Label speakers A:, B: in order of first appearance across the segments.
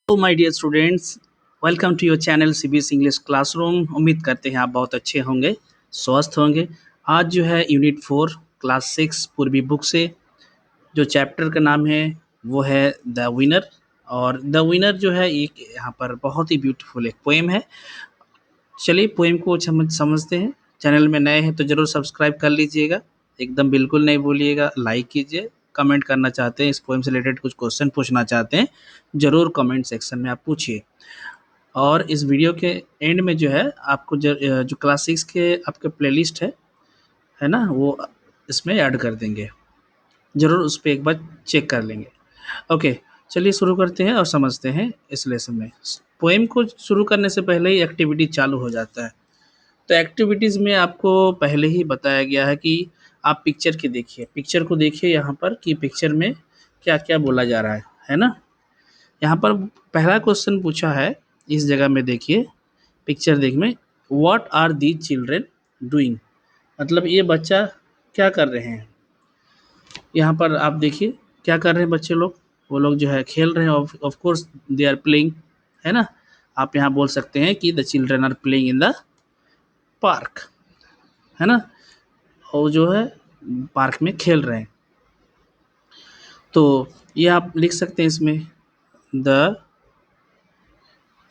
A: तो my dear students, welcome to your channel CBS English classroom. उम्मीद करते हैं आप बहुत अच्छे होंगे, स्वस्थ होंगे। आज जो है यूनिट 4 क्लास 6 पूर्वी बुक से जो चैप्टर का नाम है वो है द विनर। और द विनर जो है एक यहाँ पर बहुत ही ब्यूटीफुल एक पोएम है। चलिए पोएम को समझते हैं। चैनल में नए हैं तो ज़रूर सब्सक्राइब कर लीजिएगा, एकदम बिल्कुल नहीं भूलिएगा। लाइक कीजिए, कमेंट करना चाहते हैं, इस पोएम से रिलेटेड कुछ क्वेश्चन पूछना चाहते हैं, ज़रूर कमेंट सेक्शन में आप पूछिए। और इस वीडियो के एंड में जो है आपको जो क्लास 6 के आपके प्लेलिस्ट है ना, वो इसमें ऐड कर देंगे। ज़रूर उस पे एक बार चेक कर लेंगे। ओके, चलिए शुरू करते हैं और समझते हैं इस लेसन में। पोएम को शुरू करने से पहले ही एक्टिविटी चालू हो जाता है। तो एक्टिविटीज़ में आपको पहले ही बताया गया है कि आप पिक्चर की देखिए, पिक्चर को देखिए यहाँ पर कि पिक्चर में क्या-क्या बोला जा रहा है ना? यहाँ पर पहला क्वेश्चन पूछा है, इस जगह में देखिए, पिक्चर देख में, what are these children doing? मतलब ये बच्चा क्या कर रहे हैं? यहाँ पर आप देखिए क्या कर रहे हैं बच्चे लोग। वो लोग जो है खेल रहे हैं, of course they are playing, है ना। आप यहाँ बोल सकते हैं कि the children are playing in the park, है ना। और जो है पार्क में खेल रहे हैं। तो ये आप लिख सकते हैं इसमें, the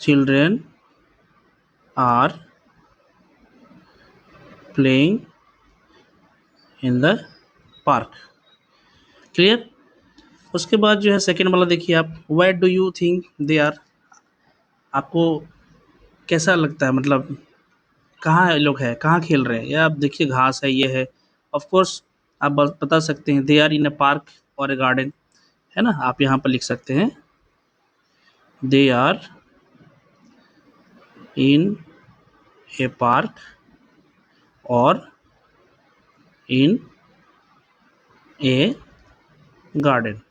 A: children are playing in the park. Clear. उसके बाद जो है सेकंड वाला देखिए आप, where do you think they are? आपको कैसा लगता है, मतलब कहाँ ये लोग हैं, कहाँ खेल रहे हैं? या आप देखिए घास है, ये है। ऑफ कोर्स आप बता सकते हैं they are in a park और ए गार्डन, है ना। आप यहाँ पर लिख सकते हैं they are in A park और इन ए गार्डन,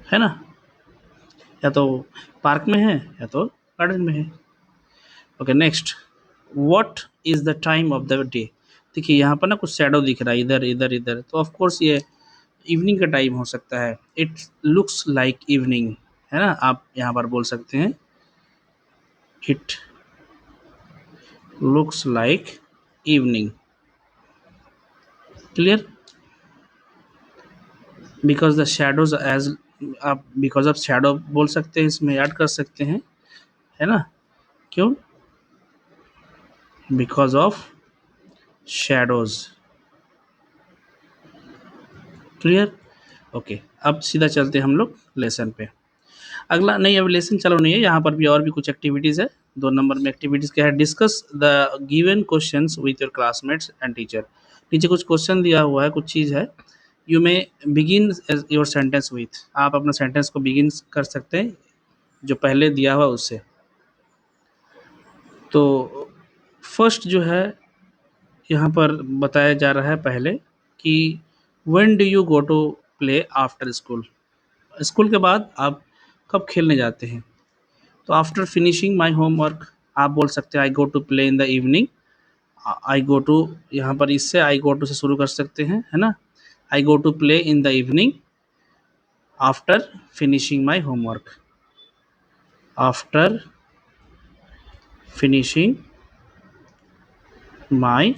A: है ना। या तो पार्क में है या तो गार्डन में है। Okay, next, what is the time of the day? देखिए यहाँ पर ना कुछ शैडो दिख रहा है, इधर इधर इधर, तो ऑफ कोर्स ये इवनिंग का टाइम हो सकता है। इट लुक्स लाइक इवनिंग, है ना। आप यहाँ पर बोल सकते हैं it looks like evening. Clear. Because the shadows edge, आप बिकॉज ऑफ शैडो बोल सकते हैं, इसमें ऐड कर सकते हैं, है ना। क्यों? Because of shadows. Clear. Okay, अब सीधा चलते हैं हम लोग लेसन पे। अगला नहीं, अब लेसन चलो नहीं है, यहाँ पर भी और भी कुछ एक्टिविटीज़ है। 2 नंबर में एक्टिविटीज़ क्या है, discuss the given questions with your classmates and teacher. नीचे कुछ क्वेश्चन दिया हुआ है, कुछ चीज़ है। You may begin your sentence with, आप अपना सेंटेंस को बिगिन कर सकते हैं जो पहले दिया हुआ उससे। तो फर्स्ट जो है यहाँ पर बताया जा रहा है पहले कि when do you go to play after school? School के बाद आप कब खेलने जाते हैं? तो आफ्टर फिनिशिंग माई होमवर्क, आप बोल सकते हैं I go to play in the evening. I go to, यहाँ पर इससे आई गो टू से शुरू कर सकते हैं, है ना। I go to play in the evening after finishing my homework. After finishing my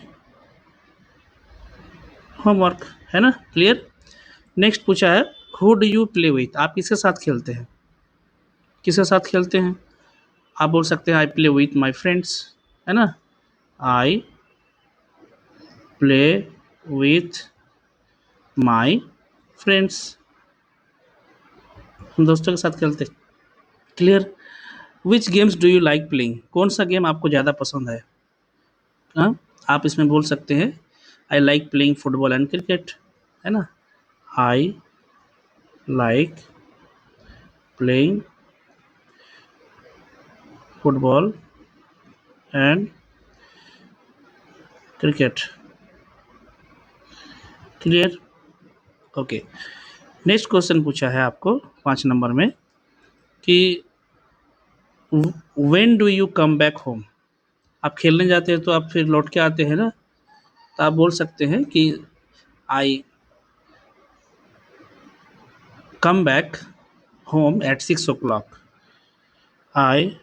A: homework, है ना। क्लियर। नेक्स्ट पूछा है who do you play with? आप किसके साथ खेलते हैं? किसके साथ खेलते हैं? आप बोल सकते हैं I play with my friends, है ना। I play with my friends, हम दोस्तों के साथ खेलते हैं। Clear. Which games do you like playing? कौन सा गेम आपको ज़्यादा पसंद है? हाँ, आप इसमें बोल सकते हैं I like playing football and cricket, है ना। I like playing football and cricket. Clear. Okay, next question पूछा है आपको 5 नंबर में कि when do you come back home? आप खेलने जाते हैं तो आप फिर लौट के आते हैं ना, तो आप बोल सकते हैं कि I come back home at 6 o'clock। I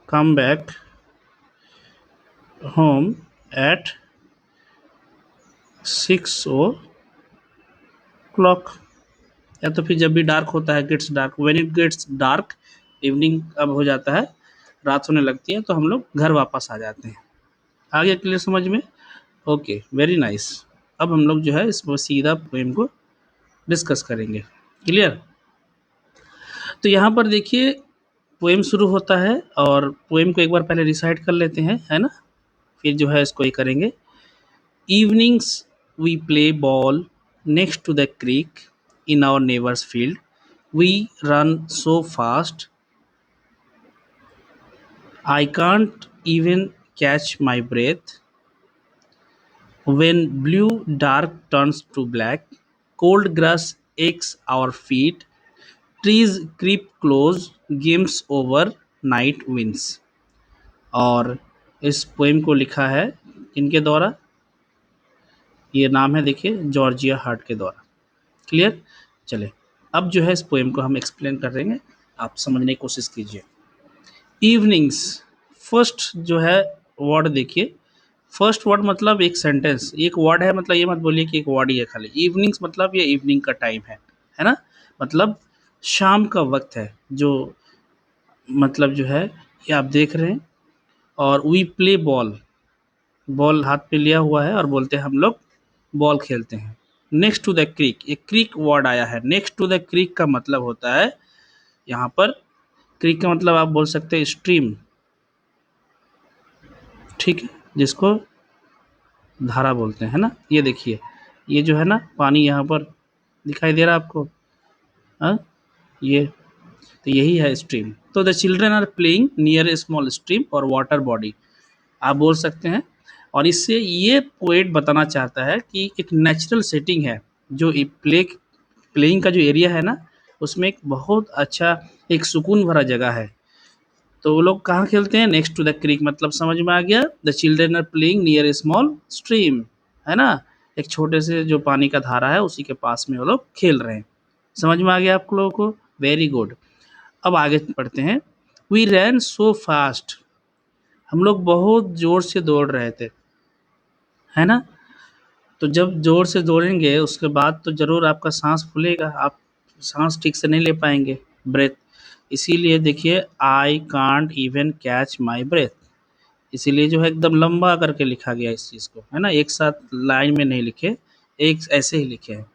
A: come back home at 6 o'clock। या तो फिर जब भी डार्क होता है, gets dark, when it gets dark, evening अब हो जाता है, रात होने लगती है, तो हम लोग घर वापस आ जाते हैं। आ गया क्लियर समझ में? Okay, very nice. अब हम लोग जो है इसको सीधा पोएम को डिस्कस करेंगे। क्लियर? तो यहाँ पर देखिए पोएम शुरू होता है, और पोएम को एक बार पहले रिसाइट कर लेते हैं, है ना? फिर जो है इसको ये करेंगे। Evenings we play ball next to the creek in our neighbours field, we run so fast I can't even catch my breath. When blue dark turns to black, cold grass aches our feet, trees creep close, games over, night wins। और इस poem को लिखा है इनके द्वारा, ये नाम है देखिए जॉर्जिया हार्ट के द्वारा। क्लियर? चले अब जो है इस पोएम को हम एक्सप्लेन करेंगे, आप समझने की कोशिश कीजिए। इवनिंग्स, फर्स्ट जो है वर्ड देखिए, फर्स्ट वर्ड मतलब एक सेंटेंस, एक वर्ड है, मतलब ये मत बोलिए कि एक वर्ड ही है खाली। इवनिंग्स मतलब ये इवनिंग का टाइम है ना? मतलब शाम का वक्त है, जो मतलब जो है ये आप देख रहे हैं। और वी प्ले बॉल, बॉल हाथ पे लिया हुआ है और बोलते हैं हम लोग बॉल खेलते हैं। नेक्स्ट टू द क्रीक, एक क्रीक वर्ड आया है। नेक्स्ट टू द क्रीक का मतलब होता है यहाँ पर, क्रीक का मतलब आप बोल सकते हैं स्ट्रीम, ठीक है, जिसको धारा बोलते हैं ना। ये देखिए, ये जो है ना पानी यहाँ पर दिखाई दे रहा है आपको, हाँ, ये तो यही है स्ट्रीम। तो the children are playing near a small stream और वाटर बॉडी, आप बोल सकते हैं। और इससे ये पोएट बताना चाहता है कि एक नेचुरल सेटिंग है, जो प्लेइंग का जो एरिया है ना, उसमें एक बहुत अच्छा एक सुकून भरा जगह है। तो वो लोग कहाँ खेलते हैं? नेक्स्ट टू द क्रीक, मतलब समझ में आ गया। The children are playing near a small stream, है ना, एक छोटे से जो पानी का धारा है उसी के पास में वो लोग खेल रहे हैं। समझ में आ गया आप लोगों को? Very good. अब आगे पढ़ते हैं। वी रैन सो फास्ट, हम लोग बहुत जोर से दौड़ रहे थे, है ना? तो जब जोर से दौड़ेंगे उसके बाद तो ज़रूर आपका सांस फूलेगा, आप सांस ठीक से नहीं ले पाएंगे, ब्रेथ। इसीलिए देखिए I can't even catch my breath, इसीलिए जो है एकदम लंबा करके लिखा गया इस चीज़ को, है ना, एक साथ लाइन में नहीं लिखे, एक ऐसे ही लिखे हैं।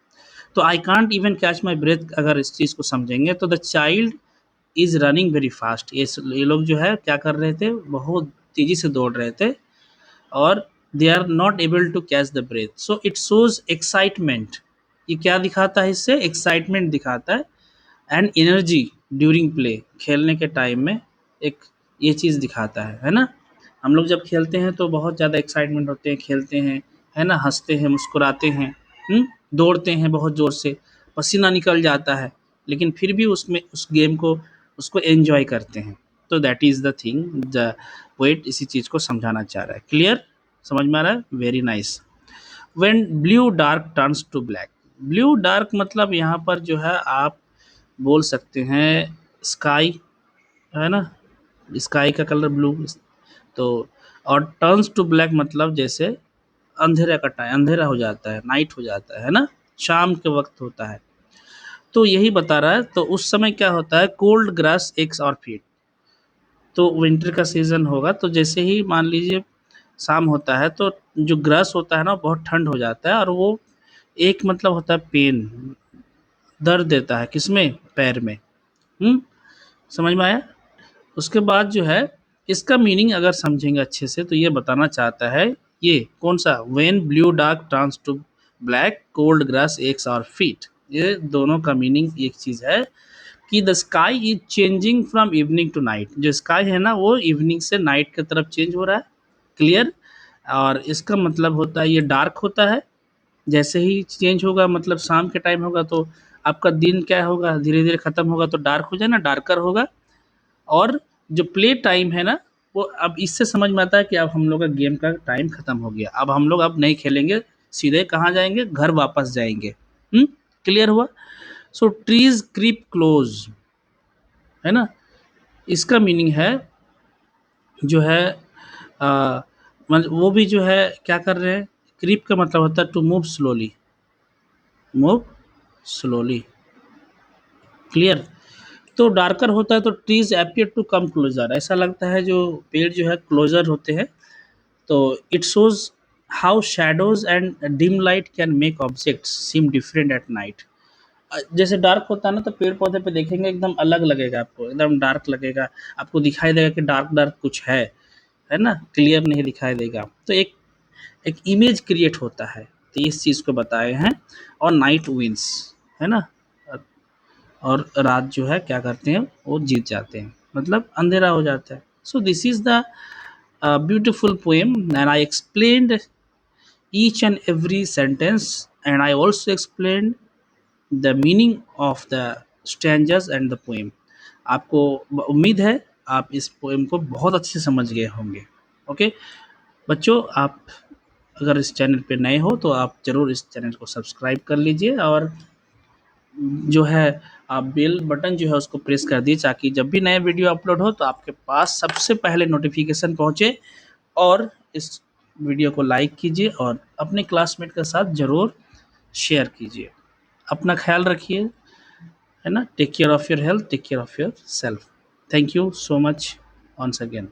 A: तो I can't even catch my breath, अगर इस चीज़ को समझेंगे तो the child is running very fast, ये लोग जो है क्या कर रहे थे, बहुत तेज़ी से दौड़ रहे थे, और they are not able to catch the breath, so it shows excitement. ये क्या दिखाता है? इससे एक्साइटमेंट दिखाता है, एंड एनर्जी ड्यूरिंग प्ले, खेलने के टाइम में एक ये चीज़ दिखाता है ना। हम लोग जब खेलते हैं तो बहुत ज़्यादा एक्साइटमेंट होते हैं, खेलते हैं, है ना, हंसते हैं, मुस्कुराते हैं, दौड़ते हैं बहुत ज़ोर से, पसीना निकल जाता है, लेकिन फिर भी उसमें उस गेम को उसको एंजॉय करते हैं। तो that is the thing, the poet इसी चीज़ को समझाना चाह रहा है। क्लियर? समझ में आ रहा है? Very nice. When blue dark turns to black, blue dark मतलब यहाँ पर जो है आप बोल सकते हैं स्काई, है ना, स्काई का कलर ब्लू। तो और टर्न्स टू ब्लैक मतलब जैसे अंधेरा का टाइम, अंधेरा हो जाता है, नाइट हो जाता है ना, शाम के वक्त होता है। तो यही बता रहा है। तो उस समय क्या होता है? कोल्ड ग्रास एक्स और फीट, तो विंटर का सीज़न होगा तो जैसे ही मान लीजिए शाम होता है तो जो ग्रास होता है ना बहुत ठंड हो जाता है, और वो एक मतलब होता है पेन, दर्द देता है किसमें? पैर में। हुँ? समझ में आया? उसके बाद जो है इसका मीनिंग अगर समझेंगे अच्छे से तो ये बताना चाहता है, ये कौन-सा? When blue dark turns to black cold grass aches our feet, ये दोनों का मीनिंग एक चीज़ है कि the sky is changing from evening to night, जो स्काई है ना वो इवनिंग से नाइट की तरफ चेंज हो रहा है। क्लियर? और इसका मतलब होता है ये डार्क होता है, जैसे ही चेंज होगा मतलब शाम के टाइम होगा तो आपका दिन क्या होगा, धीरे धीरे खत्म होगा तो डार्क हो जाए ना, डार्कर होगा। और जो प्ले टाइम है ना, वो अब इससे समझ में आता है कि अब हम लोग का गेम का टाइम खत्म हो गया, अब हम लोग अब नहीं खेलेंगे, सीधे कहाँ जाएंगे? घर वापस जाएंगे। क्लियर हुआ? सो ट्रीज क्रीप क्लोज, है ना, इसका मीनिंग है जो है मतलब वो भी जो है क्या कर रहे हैं, क्रीप का मतलब होता है to move slowly, move slowly, clear. तो डार्कर होता है तो trees appear to come closer, ऐसा लगता है जो पेड़ जो है क्लोजर होते हैं। तो it shows how shadows and dim light can make objects seem different at night. जैसे डार्क होता है ना तो पेड़ पौधे पे देखेंगे एकदम अलग लगेगा, आपको एकदम डार्क लगेगा, आपको दिखाई देगा कि डार्क डार्क कुछ है ना, क्लियर नहीं दिखाई देगा। तो एक एक इमेज क्रिएट होता है, तो इस चीज़ को बताए हैं। और नाइट विंस, है ना, और रात जो है क्या करते हैं वो जीत जाते हैं, मतलब अंधेरा हो जाता है। So this is the beautiful poem and I explained each and every sentence, and I also explained the meaning of the stanzas and the poem। आपको उम्मीद है आप इस पोएम को बहुत अच्छे से समझ गए होंगे। ओके बच्चों, आप अगर इस चैनल पे नए हो तो आप ज़रूर इस चैनल को सब्सक्राइब कर लीजिए, और जो है आप बेल बटन जो है उसको प्रेस कर दिए, ताकि जब भी नया वीडियो अपलोड हो तो आपके पास सबसे पहले नोटिफिकेशन पहुंचे। और इस वीडियो को लाइक कीजिए और अपने क्लासमेट के साथ ज़रूर शेयर कीजिए। अपना ख्याल रखिए, है ना, take care of your health, take care of your self. Thank you so much once again.